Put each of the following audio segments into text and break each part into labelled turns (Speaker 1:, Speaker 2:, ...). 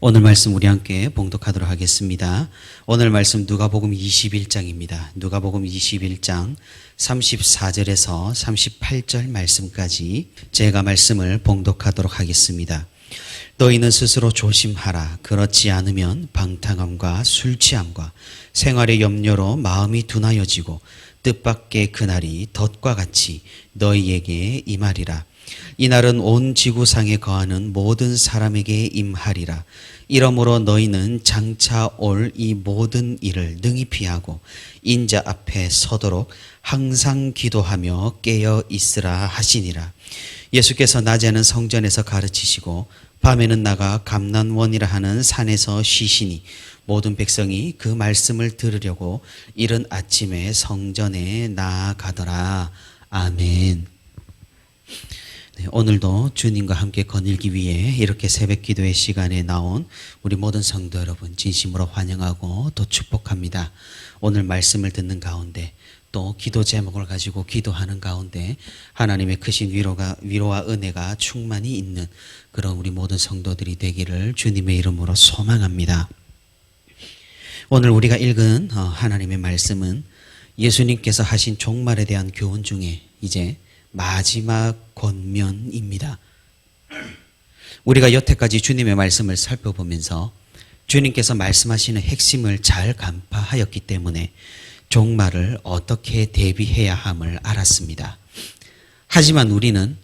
Speaker 1: 오늘 말씀 우리 함께 봉독하도록 하겠습니다. 오늘 말씀 누가복음 21장입니다. 누가복음 21장 34절에서 38절 말씀까지 제가 말씀을 봉독하도록 하겠습니다. 너희는 스스로 조심하라. 그렇지 않으면 방탕함과 술취함과 생활의 염려로 마음이 둔하여지고 뜻밖의 그날이 덫과 같이 너희에게 임하리라. 이날은 온 지구상에 거하는 모든 사람에게 임하리라. 이러므로 너희는 장차 올 이 모든 일을 능히 피하고 인자 앞에 서도록 항상 기도하며 깨어 있으라 하시니라. 예수께서 낮에는 성전에서 가르치시고 밤에는 나가 감난원이라 하는 산에서 쉬시니 모든 백성이 그 말씀을 들으려고 이른 아침에 성전에 나아가더라. 아멘. 오늘도 주님과 함께 거닐기 위해 이렇게 새벽 기도의 시간에 나온 우리 모든 성도 여러분 진심으로 환영하고 또 축복합니다. 오늘 말씀을 듣는 가운데 또 기도 제목을 가지고 기도하는 가운데 하나님의 크신 위로와 은혜가 충만히 있는 그런 우리 모든 성도들이 되기를 주님의 이름으로 소망합니다. 오늘 우리가 읽은 하나님의 말씀은 예수님께서 하신 종말에 대한 교훈 중에 이제 마지막 권면입니다. 우리가 여태까지 주님의 말씀을 살펴보면서 주님께서 말씀하시는 핵심을 잘 간파하였기 때문에 종말을 어떻게 대비해야 함을 알았습니다. 하지만 우리는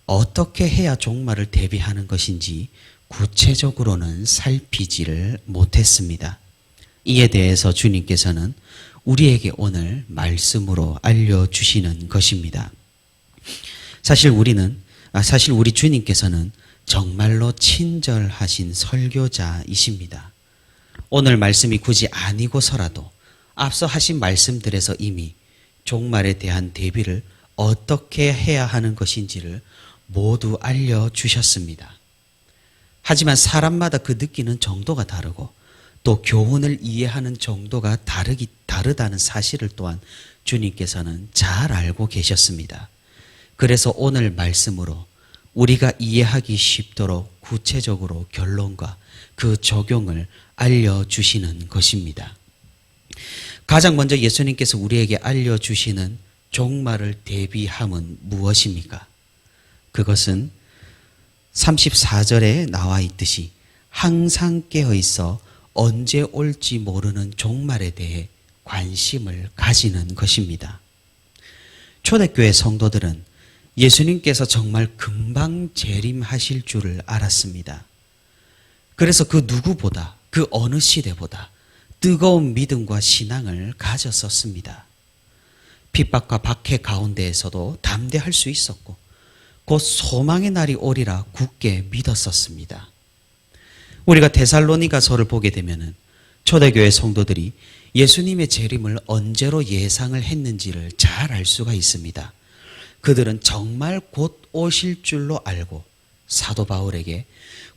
Speaker 1: 어떻게 해야 종말을 대비하는 것인지 구체적으로는 살피지를 못했습니다. 이에 대해서 주님께서는 우리에게 오늘 말씀으로 알려주시는 것입니다. 사실 우리 주님께서는 정말로 친절하신 설교자이십니다. 오늘 말씀이 굳이 아니고서라도 앞서 하신 말씀들에서 이미 종말에 대한 대비를 어떻게 해야 하는 것인지를 모두 알려주셨습니다. 하지만 사람마다 그 느끼는 정도가 다르고 또 교훈을 이해하는 정도가 다르다는 사실을 또한 주님께서는 잘 알고 계셨습니다. 그래서 오늘 말씀으로 우리가 이해하기 쉽도록 구체적으로 결론과 그 적용을 알려주시는 것입니다. 가장 먼저 예수님께서 우리에게 알려주시는 종말을 대비함은 무엇입니까? 그것은 34절에 나와 있듯이 항상 깨어있어 언제 올지 모르는 종말에 대해 관심을 가지는 것입니다. 초대교회 성도들은 예수님께서 정말 금방 재림하실 줄을 알았습니다. 그래서 그 누구보다 그 어느 시대보다 뜨거운 믿음과 신앙을 가졌었습니다. 핍박과 박해 가운데에서도 담대할 수 있었고 곧 소망의 날이 오리라 굳게 믿었었습니다. 우리가 데살로니가서를 보게 되면은 초대교회 성도들이 예수님의 재림을 언제로 예상을 했는지를 잘 알 수가 있습니다. 그들은 정말 곧 오실 줄로 알고 사도 바울에게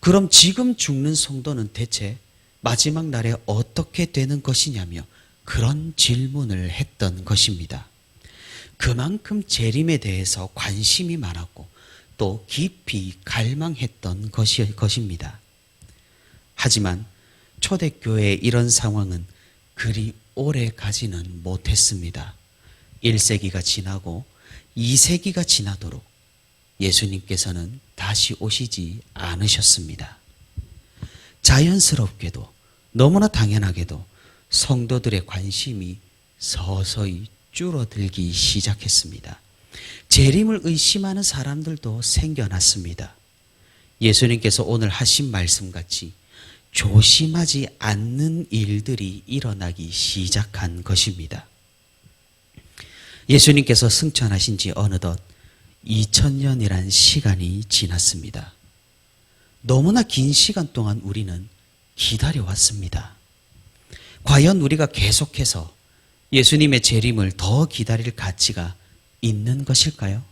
Speaker 1: 그럼 지금 죽는 성도는 대체 마지막 날에 어떻게 되는 것이냐며 그런 질문을 했던 것입니다. 그만큼 재림에 대해서 관심이 많았고 또 깊이 갈망했던 것입니다. 하지만 초대교회의 이런 상황은 그리 오래 가지는 못했습니다. 1세기가 지나고 2세기가 지나도록 예수님께서는 다시 오시지 않으셨습니다. 자연스럽게도 너무나 당연하게도 성도들의 관심이 서서히 줄어들기 시작했습니다. 재림을 의심하는 사람들도 생겨났습니다. 예수님께서 오늘 하신 말씀같이 조심하지 않는 일들이 일어나기 시작한 것입니다. 예수님께서 승천하신 지 어느덧 2000년이란 시간이 지났습니다. 너무나 긴 시간 동안 우리는 기다려왔습니다. 과연 우리가 계속해서 예수님의 재림을 더 기다릴 가치가 있는 것일까요?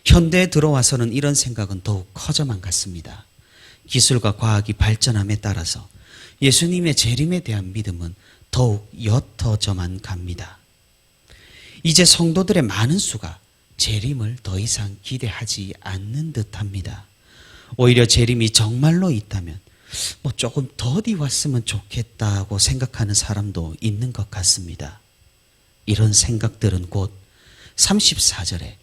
Speaker 1: 현대에 들어와서는 이런 생각은 더욱 커져만 갔습니다. 기술과 과학이 발전함에 따라서 예수님의 재림에 대한 믿음은 더욱 옅어져만 갑니다. 이제 성도들의 많은 수가 재림을 더 이상 기대하지 않는 듯합니다. 오히려 재림이 정말로 있다면 조금 더디 왔으면 좋겠다고 생각하는 사람도 있는 것 같습니다. 이런 생각들은 곧 34절에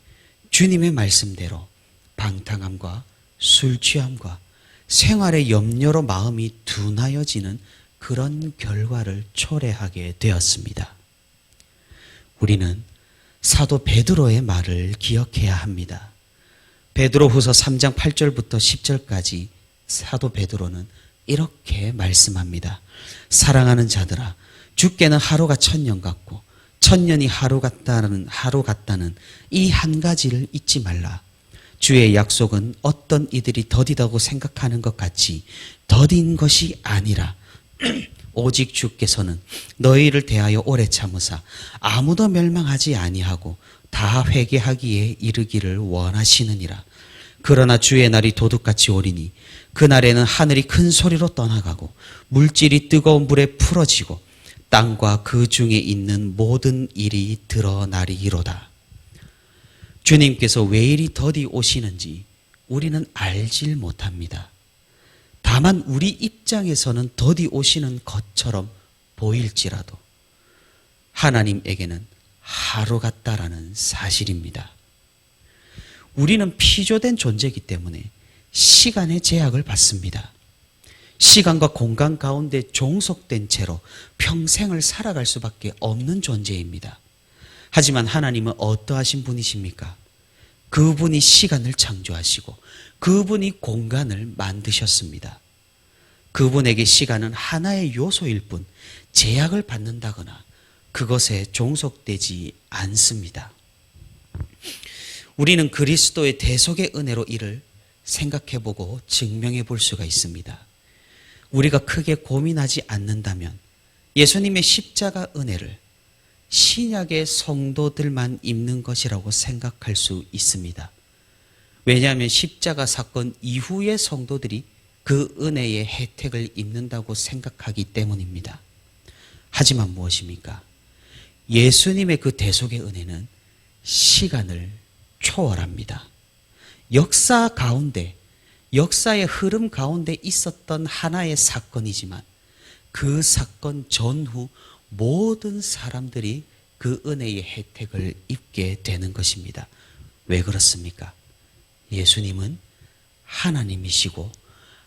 Speaker 1: 주님의 말씀대로 방탕함과 술 취함과 생활의 염려로 마음이 둔하여지는 그런 결과를 초래하게 되었습니다. 우리는 사도 베드로의 말을 기억해야 합니다. 베드로후서 3장 8절부터 10절까지 사도 베드로는 이렇게 말씀합니다. 사랑하는 자들아, 주께는 하루가 천년 같고 천년이 하루 같다는 이 한 가지를 잊지 말라. 주의 약속은 어떤 이들이 더디다고 생각하는 것 같이 더딘 것이 아니라 오직 주께서는 너희를 대하여 오래 참으사 아무도 멸망하지 아니하고 다 회개하기에 이르기를 원하시느니라. 그러나 주의 날이 도둑같이 오리니 그날에는 하늘이 큰 소리로 떠나가고 물질이 뜨거운 불에 풀어지고 땅과 그 중에 있는 모든 일이 드러나리이로다. 주님께서 왜 이리 더디 오시는지 우리는 알질 못합니다. 다만 우리 입장에서는 더디 오시는 것처럼 보일지라도 하나님에게는 하루 같다라는 사실입니다. 우리는 피조된 존재이기 때문에 시간의 제약을 받습니다. 시간과 공간 가운데 종속된 채로 평생을 살아갈 수밖에 없는 존재입니다. 하지만 하나님은 어떠하신 분이십니까? 그분이 시간을 창조하시고 그분이 공간을 만드셨습니다. 그분에게 시간은 하나의 요소일 뿐 제약을 받는다거나 그것에 종속되지 않습니다. 우리는 그리스도의 대속의 은혜로 이를 생각해보고 증명해 볼 수가 있습니다. 우리가 크게 고민하지 않는다면 예수님의 십자가 은혜를 신약의 성도들만 입는 것이라고 생각할 수 있습니다. 왜냐하면 십자가 사건 이후의 성도들이 그 은혜의 혜택을 입는다고 생각하기 때문입니다. 하지만 무엇입니까? 예수님의 그 대속의 은혜는 시간을 초월합니다. 역사 가운데, 역사의 흐름 가운데 있었던 하나의 사건이지만 그 사건 전후 모든 사람들이 그 은혜의 혜택을 입게 되는 것입니다. 왜 그렇습니까? 예수님은 하나님이시고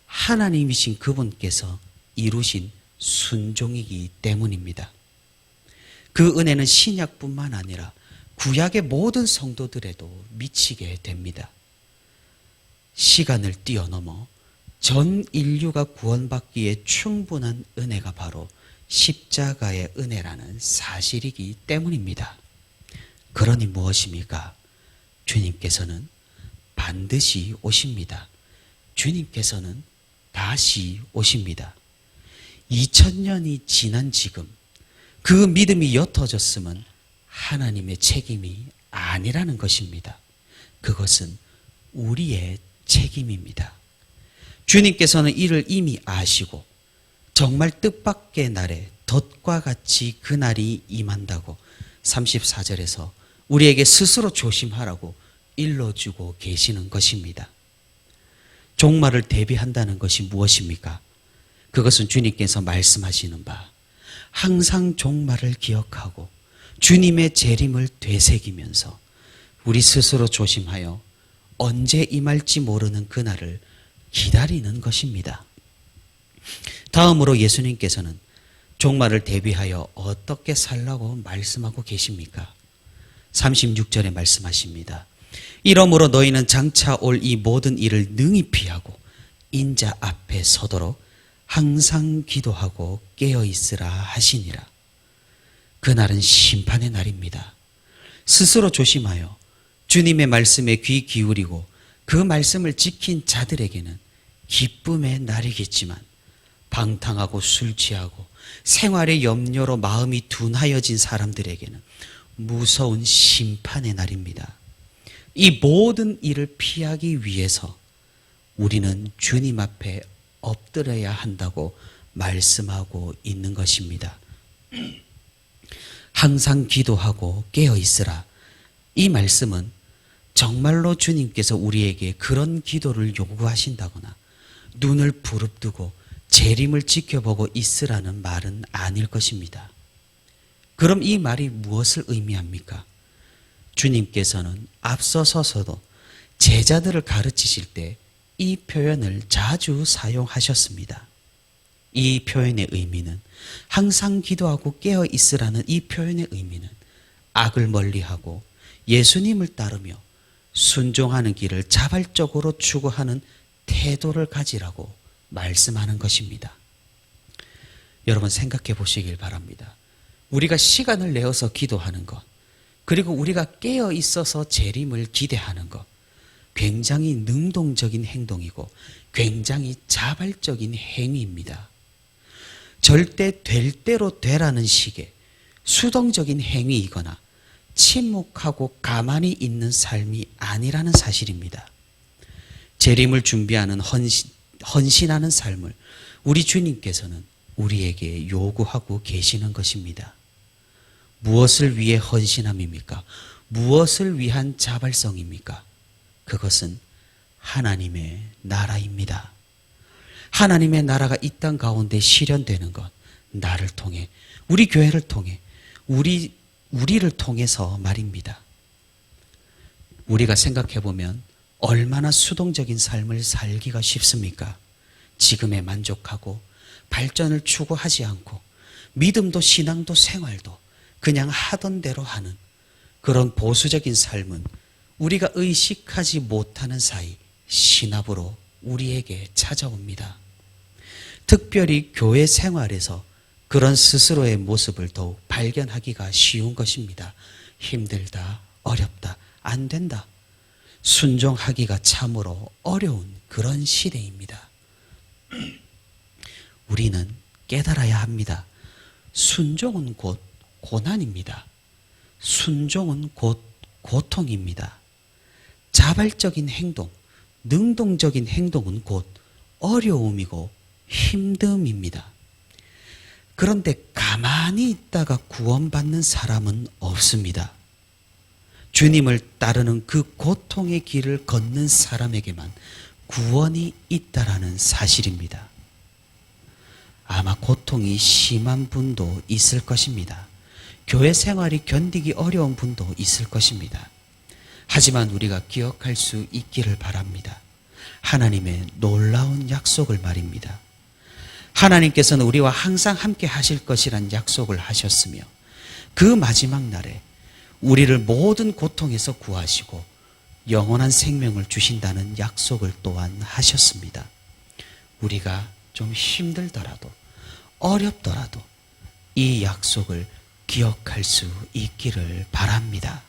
Speaker 1: 하나님이신 그분께서 이루신 순종이기 때문입니다. 그 은혜는 신약뿐만 아니라 구약의 모든 성도들에도 미치게 됩니다. 시간을 뛰어넘어 전 인류가 구원받기에 충분한 은혜가 바로 십자가의 은혜라는 사실이기 때문입니다. 그러니 무엇입니까? 주님께서는 반드시 오십니다. 주님께서는 다시 오십니다. 2000년이 지난 지금 그 믿음이 옅어졌으면 하나님의 책임이 아니라는 것입니다. 그것은 우리의 책임입니다. 주님께서는 이를 이미 아시고 정말 뜻밖의 날에 덫과 같이 그 날이 임한다고 34절에서 우리에게 스스로 조심하라고 일러주고 계시는 것입니다. 종말을 대비한다는 것이 무엇입니까? 그것은 주님께서 말씀하시는 바 항상 종말을 기억하고 주님의 재림을 되새기면서 우리 스스로 조심하여 언제 임할지 모르는 그날을 기다리는 것입니다. 다음으로 예수님께서는 종말을 대비하여 어떻게 살라고 말씀하고 계십니까? 36절에 말씀하십니다. 이러므로 너희는 장차 올 이 모든 일을 능히 피하고 인자 앞에 서도록 항상 기도하고 깨어있으라 하시니라. 그날은 심판의 날입니다. 스스로 조심하여 주님의 말씀에 귀 기울이고 그 말씀을 지킨 자들에게는 기쁨의 날이겠지만 방탕하고 술 취하고 생활의 염려로 마음이 둔하여진 사람들에게는 무서운 심판의 날입니다. 이 모든 일을 피하기 위해서 우리는 주님 앞에 엎드려야 한다고 말씀하고 있는 것입니다. 항상 기도하고 깨어있으라. 이 말씀은 정말로 주님께서 우리에게 그런 기도를 요구하신다거나 눈을 부릅뜨고 재림을 지켜보고 있으라는 말은 아닐 것입니다. 그럼 이 말이 무엇을 의미합니까? 주님께서는 앞서서서도 제자들을 가르치실 때 이 표현을 자주 사용하셨습니다. 이 표현의 의미는, 항상 기도하고 깨어 있으라는 이 표현의 의미는 악을 멀리하고 예수님을 따르며 순종하는 길을 자발적으로 추구하는 태도를 가지라고 말씀하는 것입니다. 여러분 생각해 보시길 바랍니다. 우리가 시간을 내어서 기도하는 것, 그리고 우리가 깨어 있어서 재림을 기대하는 것, 굉장히 능동적인 행동이고 굉장히 자발적인 행위입니다. 절대 될 대로 되라는 식의 수동적인 행위이거나 침묵하고 가만히 있는 삶이 아니라는 사실입니다. 재림을 준비하는 헌신하는 삶을 우리 주님께서는 우리에게 요구하고 계시는 것입니다. 무엇을 위해 헌신함입니까? 무엇을 위한 자발성입니까? 그것은 하나님의 나라입니다. 하나님의 나라가 이 땅 가운데 실현되는 것, 나를 통해, 우리 교회를 통해, 우리를 통해서 말입니다. 우리가 생각해 보면 얼마나 수동적인 삶을 살기가 쉽습니까? 지금에 만족하고 발전을 추구하지 않고 믿음도 신앙도 생활도 그냥 하던 대로 하는 그런 보수적인 삶은 우리가 의식하지 못하는 사이 신압으로 우리에게 찾아옵니다. 특별히 교회 생활에서 그런 스스로의 모습을 더욱 발견하기가 쉬운 것입니다. 힘들다, 어렵다, 안 된다. 순종하기가 참으로 어려운 그런 시대입니다. 우리는 깨달아야 합니다. 순종은 곧 고난입니다. 순종은 곧 고통입니다. 자발적인 행동, 능동적인 행동은 곧 어려움이고 힘듦입니다. 그런데 가만히 있다가 구원받는 사람은 없습니다. 주님을 따르는 그 고통의 길을 걷는 사람에게만 구원이 있다라는 사실입니다. 아마 고통이 심한 분도 있을 것입니다. 교회 생활이 견디기 어려운 분도 있을 것입니다. 하지만 우리가 기억할 수 있기를 바랍니다. 하나님의 놀라운 약속을 말입니다. 하나님께서는 우리와 항상 함께 하실 것이란 약속을 하셨으며 그 마지막 날에 우리를 모든 고통에서 구하시고 영원한 생명을 주신다는 약속을 또한 하셨습니다. 우리가 좀 힘들더라도 어렵더라도 이 약속을 기억할 수 있기를 바랍니다.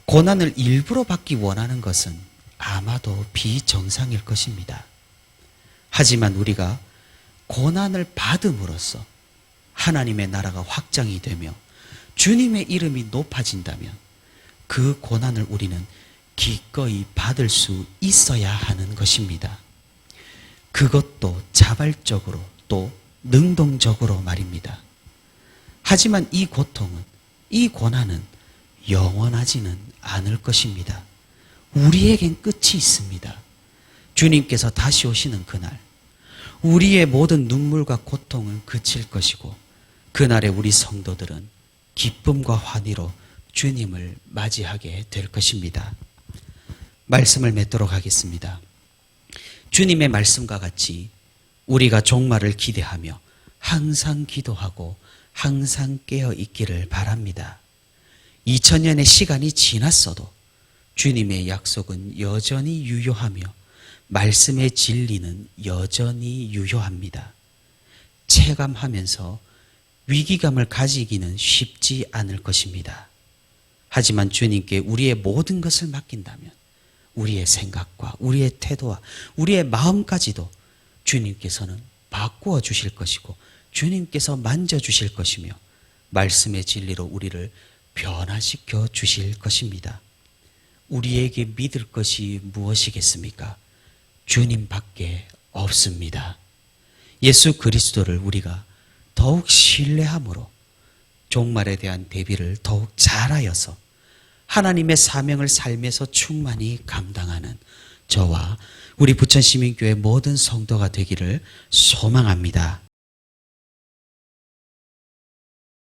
Speaker 1: 고난을 일부러 받기 원하는 것은 아마도 비정상일 것입니다. 하지만 우리가 고난을 받음으로써 하나님의 나라가 확장이 되며 주님의 이름이 높아진다면 그 고난을 우리는 기꺼이 받을 수 있어야 하는 것입니다. 그것도 자발적으로 또 능동적으로 말입니다. 하지만 이 고통은, 이 고난은 영원하지는 않을 것입니다. 우리에겐 끝이 있습니다. 주님께서 다시 오시는 그날, 우리의 모든 눈물과 고통은 그칠 것이고 그날에 우리 성도들은 기쁨과 환희로 주님을 맞이하게 될 것입니다. 말씀을 맺도록 하겠습니다. 주님의 말씀과 같이 우리가 종말을 기대하며 항상 기도하고 항상 깨어 있기를 바랍니다. 2000년의 시간이 지났어도 주님의 약속은 여전히 유효하며 말씀의 진리는 여전히 유효합니다. 체감하면서 위기감을 가지기는 쉽지 않을 것입니다. 하지만 주님께 우리의 모든 것을 맡긴다면 우리의 생각과 우리의 태도와 우리의 마음까지도 주님께서는 바꾸어 주실 것이고 주님께서 만져주실 것이며 말씀의 진리로 우리를 변화시켜 주실 것입니다. 우리에게 믿을 것이 무엇이겠습니까? 주님밖에 없습니다. 예수 그리스도를 우리가 더욱 신뢰함으로 종말에 대한 대비를 더욱 잘하여서 하나님의 사명을 삶에서 충만히 감당하는 저와 우리 부천시민교회 모든 성도가 되기를 소망합니다.